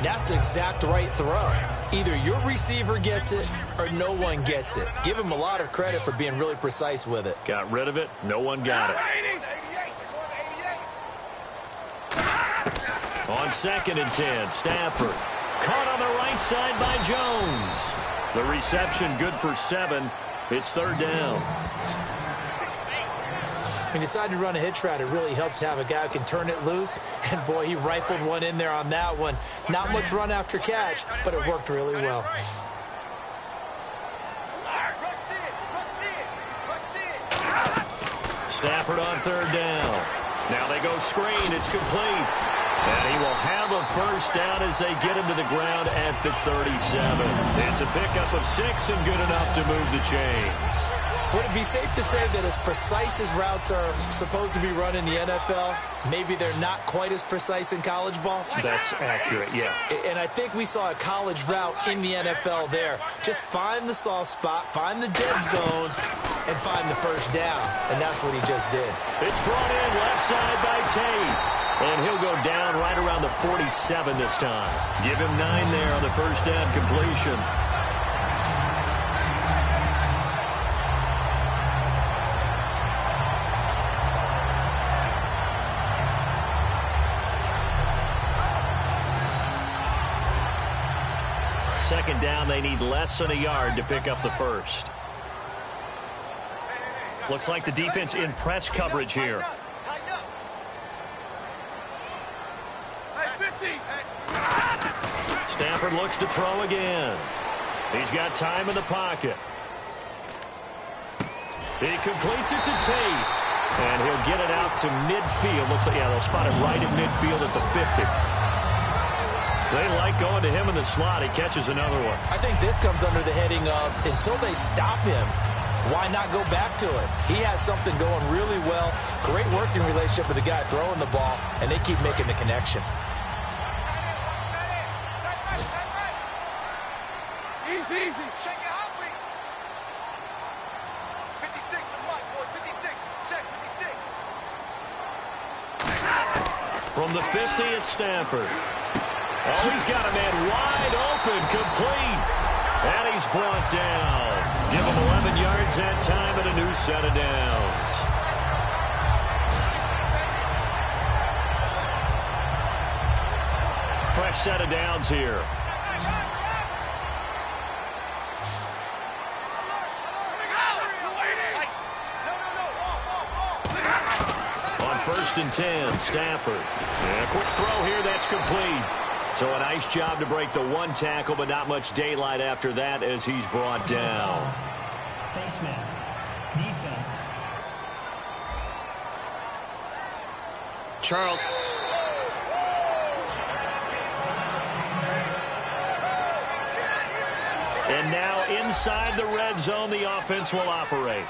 that's the exact right throw. Either your receiver gets it or no one gets it. Give him a lot of credit for being really precise with it. Got rid of it. No one got it. On 2nd and 10, Stafford. Caught on the right side by Jones. The reception good for 7. It's 3rd down. When you decide to run a hitch route, it really helps to have a guy who can turn it loose. And, boy, he rifled one in there on that one. Not much run after catch, but it worked really well. Stafford on 3rd down. Now they go screen. It's complete. And he will have a first down as they get him to the ground at the 37. It's a pickup of 6 and good enough to move the chains. Would it be safe to say that as precise as routes are supposed to be run in the NFL, maybe they're not quite as precise in college ball? That's accurate, yeah. And I think we saw a college route in the NFL there. Just find the soft spot, find the dead zone, and find the first down. And that's what he just did. It's brought in left side by Tate. And he'll go down right around the 47 this time. Give him 9 there on the first down completion. Second down, they need less than a yard to pick up the first. Looks like the defense in press coverage here. Stafford looks to throw again. He's got time in the pocket. He completes it to Tate. And he'll get it out to midfield. Looks like, yeah, they'll spot it right at midfield at the 50. They like going to him in the slot. He catches another one. I think this comes under the heading of, until they stop him, why not go back to it? He has something going really well. Great working relationship with the guy throwing the ball, and they keep making the connection. Easy. Check your heartbeat. 56, the mark, boys. 56. Check 56. From the 50, it's Stafford. Oh, he's got a man wide open, complete. And he's brought down. Give him 11 yards that time and a new set of downs. Fresh set of downs here. On 1st and 10, Stafford. And a quick throw here, that's complete. So a nice job to break the one tackle, but not much daylight after that as he's brought down. Face mask. Defense. Charles. And now inside the red zone, the offense will operate.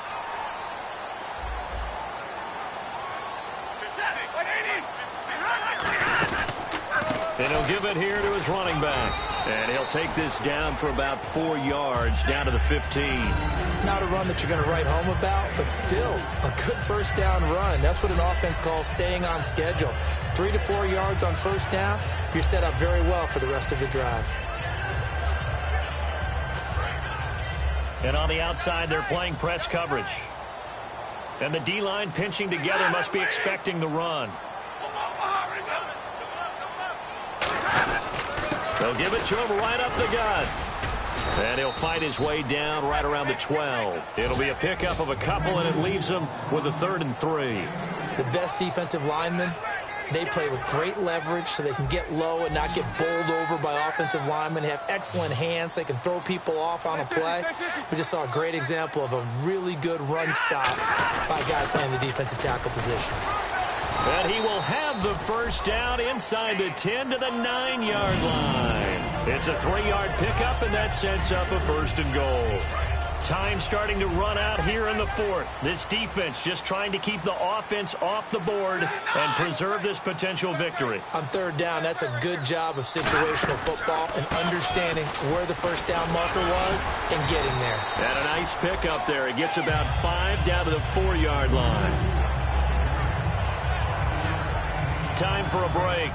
And he'll give it here to his running back. And he'll take this down for about 4 yards, down to the 15. Not a run that you're going to write home about, but still a good first down run. That's what an offense calls staying on schedule. 3 to 4 yards on first down, you're set up very well for the rest of the drive. And on the outside, they're playing press coverage. And the D-line pinching together must be expecting the run. They'll give it to him right up the gut. And he'll fight his way down right around the 12. It'll be a pickup of a couple, and it leaves him with a 3rd and 3. The best defensive linemen, they play with great leverage so they can get low and not get bowled over by offensive linemen. They have excellent hands. They can throw people off on a play. We just saw a great example of a really good run stop by a guy playing the defensive tackle position. And he will have the first down inside the 10 to the 9-yard line. It's a 3-yard pickup, and that sets up a 1st and goal. Time starting to run out here in the 4th. This defense just trying to keep the offense off the board and preserve this potential victory. On 3rd down, that's a good job of situational football and understanding where the first down marker was and getting there. And a nice pickup there. It gets about 5 down to the 4-yard line. time for a break.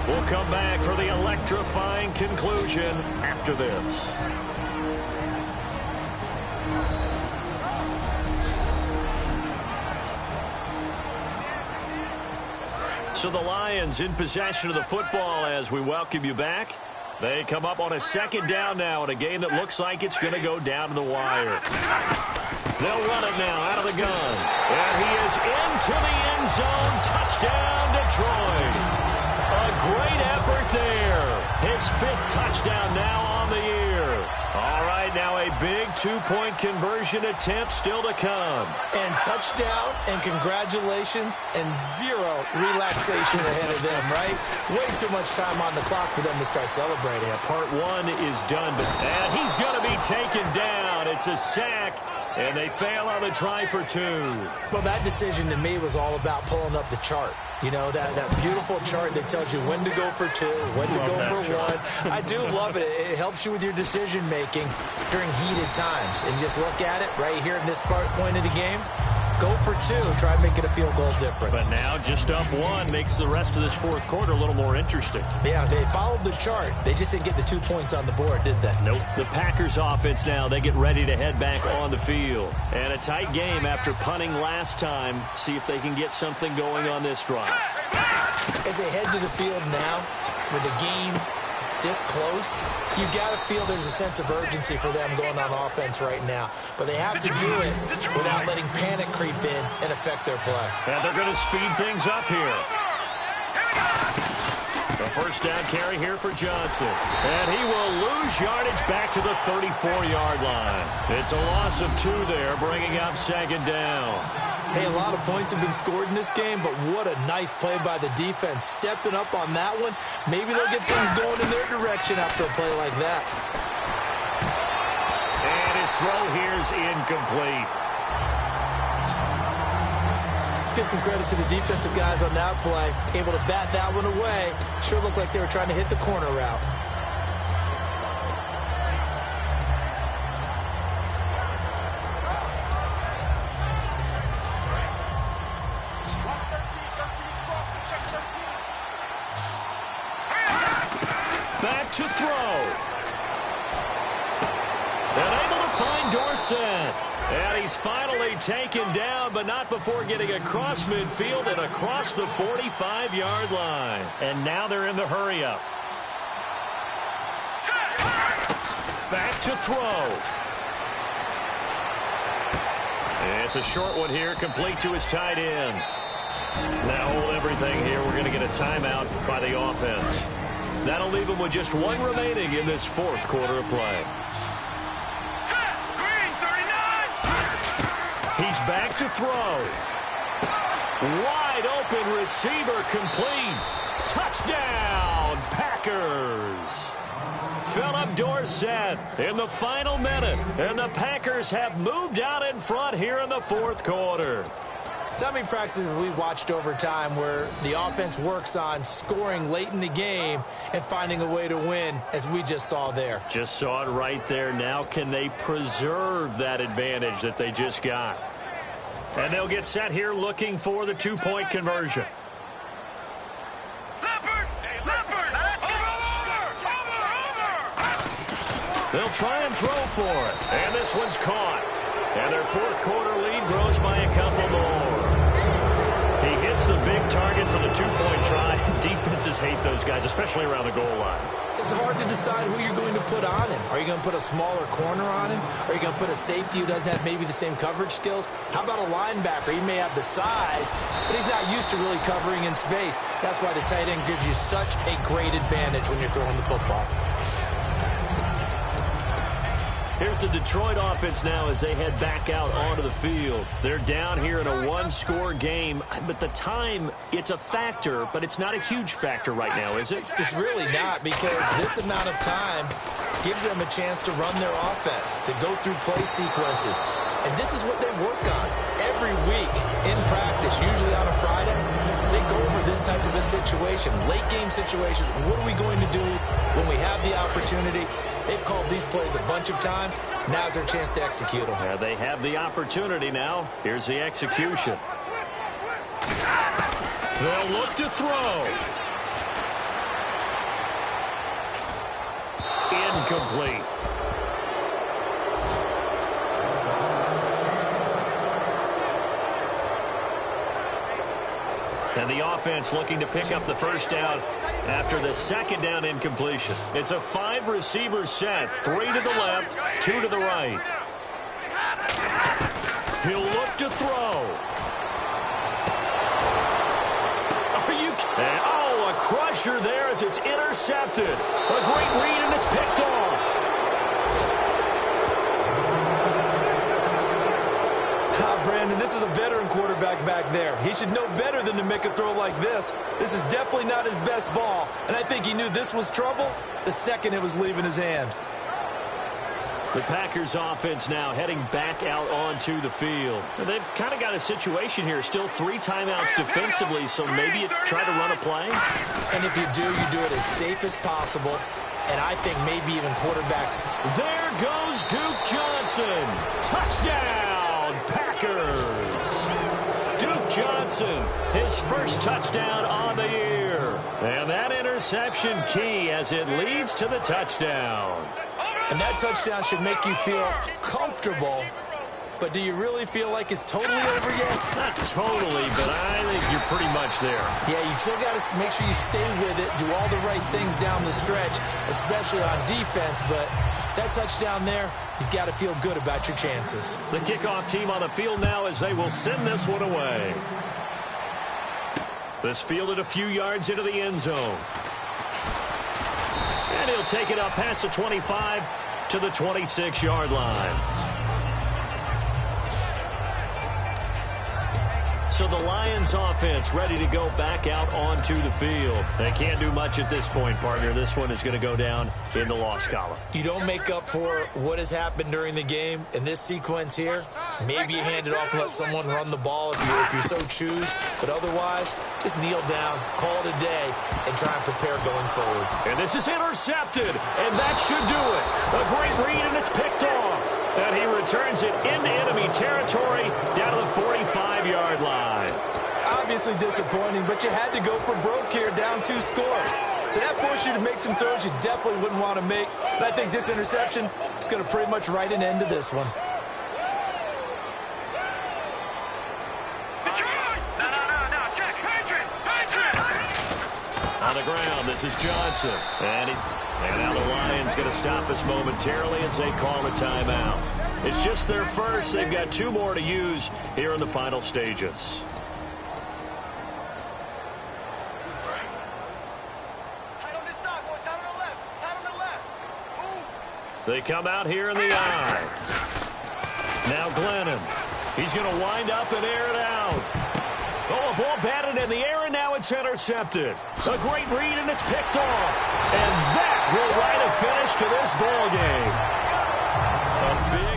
We'll come back for the electrifying conclusion after this. So the Lions in possession of the football as we welcome you back. They come up on a second down now in a game that looks like it's going to go down to the wire. They'll run it now out of the gun. And he is into the end zone. Touchdown, Detroit. A great effort there. His 5th touchdown now on the year. All right, now a big 2-point conversion attempt still to come. And touchdown, and congratulations, and 0 relaxation ahead of them, right? Way too much time on the clock for them to start celebrating. Yeah, part 1 is done, and he's going to be taken down. It's a sack. And they fail on the try for 2. Well, that decision to me was all about pulling up the chart. You know, that beautiful chart that tells you when to go for 2, when to go for 1. I do love it. It helps you with your decision-making during heated times. And you just look at it right here in this point of the game. Go for 2. Try and make it a field goal difference. But now just up 1 makes the rest of this 4th quarter a little more interesting. Yeah, they followed the chart. They just didn't get the 2 points on the board, did they? Nope. The Packers offense now, they get ready to head back on the field. And a tight game after punting last time. See if they can get something going on this drive. As they head to the field now with a game this close, you've got to feel there's a sense of urgency for them going on offense right now. But they have to do it without letting panic creep in and affect their play. And they're going to speed things up here. The first down carry here for Johnson. And he will lose yardage back to the 34-yard line. It's a loss of 2 there, bringing up 2nd down. Hey, a lot of points have been scored in this game, but what a nice play by the defense. Stepping up on that one. Maybe they'll get things going in their direction after a play like that. And his throw here is incomplete. Let's give some credit to the defensive guys on that play. Able to bat that one away. Sure looked like they were trying to hit the corner route. Back to throw. And able to find Dorsett. And he's finally taken down, but not before getting across midfield and across the 45-yard line. And now they're in the hurry-up. Back to throw. It's a short one here, complete to his tight end. Now hold everything here. We're going to get a timeout by the offense. That'll leave him with just 1 remaining in this 4th quarter of play. He's back to throw. Wide open receiver complete. Touchdown, Packers. Philip Dorsett in the final minute. And the Packers have moved out in front here in the 4th quarter. So how many practices have we watched over time where the offense works on scoring late in the game and finding a way to win, as we just saw there? Just saw it right there. Now can they preserve that advantage that they just got? And they'll get set here looking for the 2-point conversion. They'll try and throw for it. And this one's caught. And their 4th quarter lead grows by a couple more. He hits the big target for the 2-point try. Defenses hate those guys, especially around the goal line. It's hard to decide who you're going to put on him. Are you going to put a smaller corner on him? Are you going to put a safety who doesn't have maybe the same coverage skills? How about a linebacker? He may have the size, but he's not used to really covering in space. That's why the tight end gives you such a great advantage when you're throwing the football. Here's the Detroit offense now as they head back out onto the field. They're down here in a 1-score game, but the time, it's a factor, but it's not a huge factor right now, is it? It's really not, because this amount of time gives them a chance to run their offense, to go through play sequences. And this is what they work on every week in practice, usually on a Friday. They go over this type of a situation, late game situations. What are we going to do when we have the opportunity? They've called these plays a bunch of times. Now's their chance to execute them. Yeah, they have the opportunity now. Here's the execution. They'll look to throw. Incomplete. And the offense looking to pick up the first down after the second down incompletion. It's a 5-receiver set, 3 to the left, 2 to the right. He'll look to throw. Are you kidding? Oh, a crusher there as it's intercepted. A great read, and it's picked off. Brandon, this is a veteran quarterback back there. He should know better than to make a throw like this. This is definitely not his best ball, and I think he knew this was trouble the second it was leaving his hand. The Packers offense now heading back out onto the field. And they've kind of got a situation here. Still 3 timeouts defensively, so maybe you try to run a play. And if you do it as safe as possible. And I think maybe even quarterbacks. There goes Duke Johnson. Touchdown, Packers. Duke Johnson, his first touchdown on the year. And that interception key as it leads to the touchdown. And that touchdown should make you feel comfortable. But do you really feel like it's totally over yet? Not totally, but I think you're pretty much there. Yeah, you still got to make sure you stay with it, do all the right things down the stretch, especially on defense. But that touchdown there, you've got to feel good about your chances. The kickoff team on the field now as they will send this one away. This fielded a few yards into the end zone. And he'll take it up past the 25 to the 26-yard line. So the Lions offense ready to go back out onto the field. They can't do much at this point, partner. This one is going to go down in the loss column. You don't make up for what has happened during the game in this sequence here. Maybe you hand it off and let someone run the ball if you so choose. But otherwise, just kneel down, call it a day, and try and prepare going forward. And this is intercepted, and that should do it. A great read, and it's picked off. And he returns it into enemy territory down to the 45-yard line. Obviously disappointing, but you had to go for broke here, down 2 scores. So that forced you to make some throws you definitely wouldn't want to make. And I think this interception is going to pretty much write an end to this one. On the ground, this is Johnson. And now the Lions going to stop us momentarily as they call a timeout. It's just their first. They've got 2 more to use here in the final stages. Tight on this side, boys. Tight on the left. Tight on the left. Move. They come out here in the eye. Now Glennon. He's going to wind up and air it out. Oh, a ball batted in the air, and now it's intercepted. A great read, and it's picked off. And that will write a finish to this ball game. A big